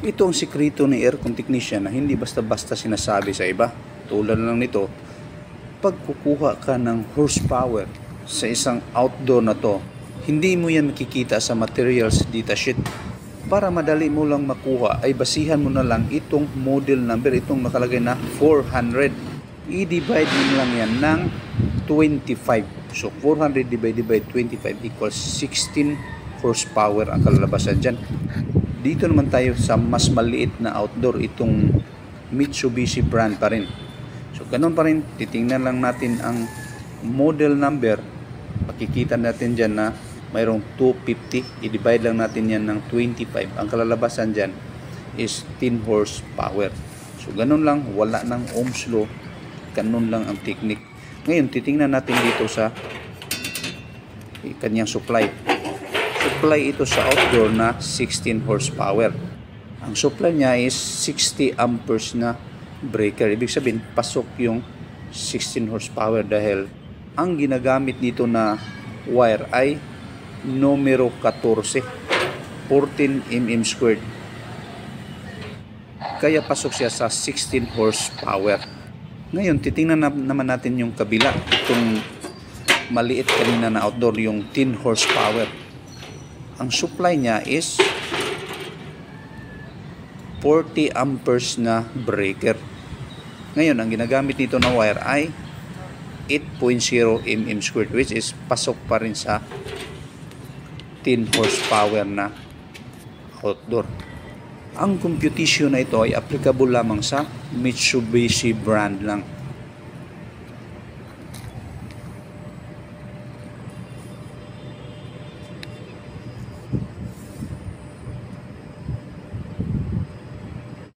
Ito ang sikreto ni aircon technician na hindi basta-basta sinasabi sa iba. Tulad lang nito, pag kukuha ka ng horsepower sa isang outdoor na to, hindi mo yan makikita sa materials data sheet. Para madali mo lang makuha ay basihan mo na lang itong model number, itong nakalagay na 400. I-divide mo lang yan ng 25. So 400 divided by 25 equals 16 horsepower ang kalalabasan dyan. Dito naman tayo sa mas maliit na outdoor, itong Mitsubishi brand pa rin. So ganun pa rin, titingnan lang natin ang model number. Makikita natin dyan na mayroong 250. I-divide lang natin yan ng 25. Ang kalalabasan dyan is 10 horsepower. So ganun lang, wala ng Ohm's law. Ganun lang ang technique. Ngayon, titingnan natin dito sa kanyang supply. Supply ito sa outdoor na 16 horsepower. Ang supply niya is 60 amperes na breaker. Ibig sabihin, pasok yung 16 horsepower dahil ang ginagamit dito na wire ay numero 14, 14 mm squared. Kaya pasok siya sa 16 horsepower. Ngayon, titingnan naman natin yung kabila. Itong maliit kanina na outdoor, yung 10 horsepower. Ang supply niya is 40 amperes na breaker. Ngayon, ang ginagamit nito na wire ay 8.0 mm squared, which is pasok pa rin sa 10 horsepower na outdoor. Ang computation na ito ay applicable lamang sa Mitsubishi brand lang.